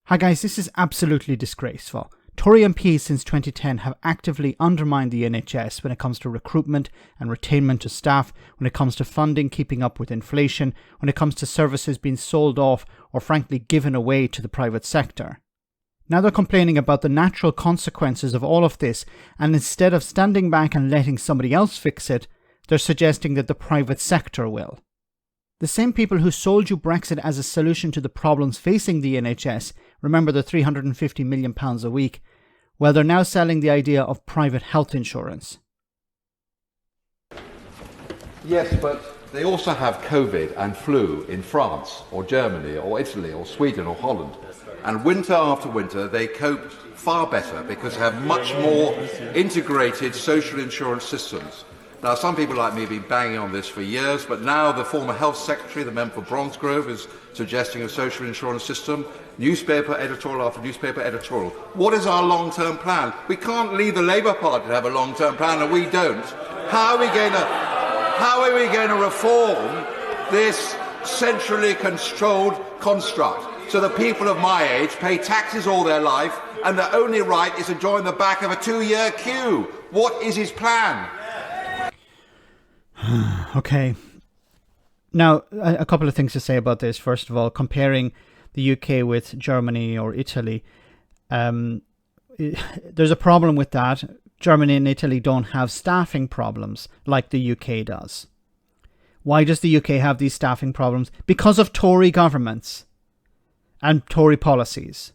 Hi guys, this is absolutely disgraceful. Tory MPs since 2010 have actively undermined the NHS when it comes to recruitment and retainment of staff, when it comes to funding keeping up with inflation, when it comes to services being sold off or frankly given away to the private sector. Now they're complaining about the natural consequences of all of this, and instead of standing back and letting somebody else fix it, they're suggesting that the private sector will. The same people who sold you Brexit as a solution to the problems facing the NHS, remember the £350 million a week, well, they're now selling the idea of private health insurance. Yes, but they also have COVID and flu in France or Germany or Italy or Sweden or Holland. And winter after winter, they cope far better because they have much more integrated social insurance systems. Now, some people like me have been banging on this for years, but now the former Health Secretary, the member for Bromsgrove, is suggesting a social insurance system. Newspaper editorial after newspaper editorial. What is our long-term plan? We can't leave the Labour Party to have a long-term plan, and we don't. How are we going to reform this centrally controlled construct so that people of my age pay taxes all their life and their only right is to join the back of a 2-year queue? What is his plan? Okay. Now, a couple of things to say about this. First of all, comparing the UK with Germany or Italy, there's a problem with that. Germany and Italy don't have staffing problems like the UK does. Why does the UK have these staffing problems? Because of Tory governments and Tory policies.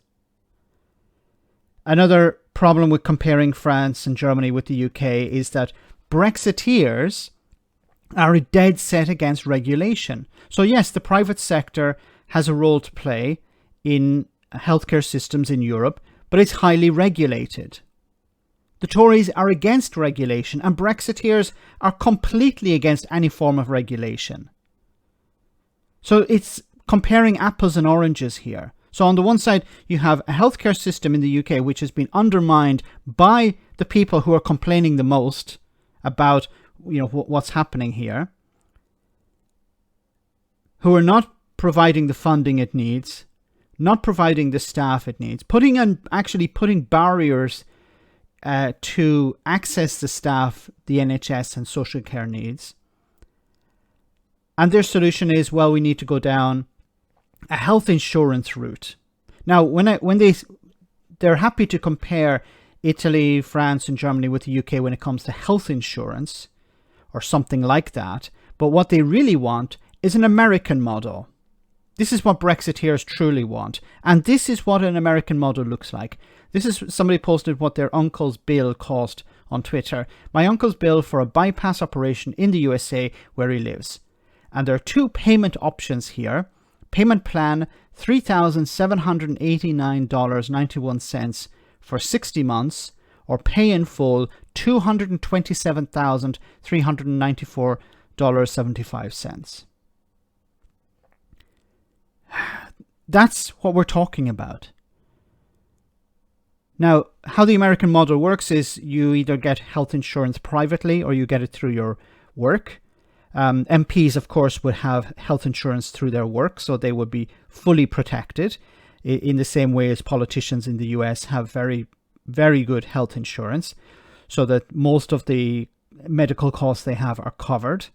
Another problem with comparing France and Germany with the UK is that Brexiteers are dead set against regulation. So yes, the private sector has a role to play in healthcare systems in Europe, but it's highly regulated. The Tories are against regulation, and Brexiteers are completely against any form of regulation. So it's comparing apples and oranges here. So on the one side, you have a healthcare system in the UK which has been undermined by the people who are complaining the most about what's happening here, who are not providing the funding it needs, not providing the staff it needs, putting barriers to access the staff the NHS and social care needs. And their solution is, well, we need to go down a health insurance route. Now, they're happy to compare Italy, France, and Germany with the UK when it comes to health insurance, or something like that. But what they really want is an American model. This is what Brexiteers truly want. And this is what an American model looks like. This is somebody posted what their uncle's bill cost on Twitter. My uncle's bill for a bypass operation in the USA where he lives. And there are two payment options here. Payment plan, $3,789.91 for 60 months. Or pay in full, $227,394.75. That's what we're talking about. Now, how the American model works is you either get health insurance privately or you get it through your work. MPs, of course, would have health insurance through their work, so they would be fully protected in the same way as politicians in the US have very, very good health insurance, so that most of the medical costs they have are covered.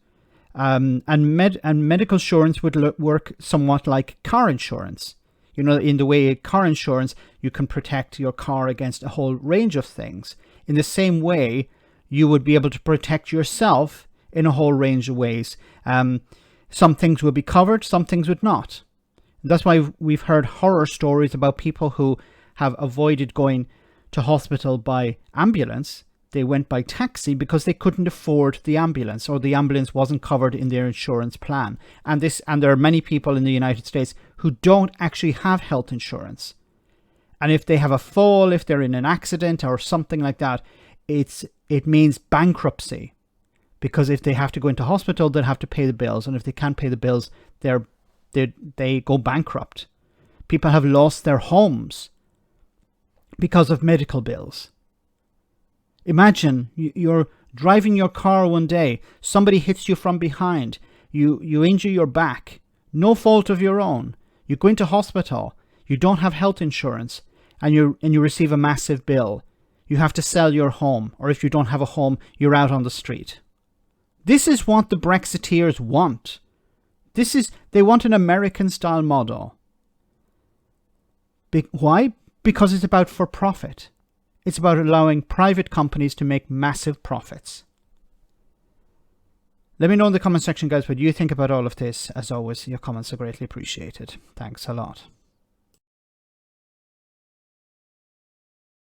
And medical insurance would work somewhat like car insurance. In the way car insurance, you can protect your car against a whole range of things. In the same way, you would be able to protect yourself in a whole range of ways. Some things would be covered, some things would not. And that's why we've heard horror stories about people who have avoided going to hospital by ambulance. They went by taxi because they couldn't afford the ambulance, or the ambulance wasn't covered in their insurance plan. And there are many people in the United States who don't actually have health insurance. And if they have a fall, if they're in an accident or something like that, it means bankruptcy. Because if they have to go into hospital, they'll have to pay the bills. And if they can't pay the bills, they go bankrupt. People have lost their homes because of medical bills. Imagine you're driving your car one day, somebody hits you from behind, you injure your back, no fault of your own. You go into hospital, you don't have health insurance, and you receive a massive bill. You have to sell your home, or if you don't have a home, you're out on the street. This is what the Brexiteers want. They want an American-style model. Why? Because it's about for profit. It's about allowing private companies to make massive profits. Let me know in the comment section, guys, what you think about all of this. As always, your comments are greatly appreciated. Thanks a lot.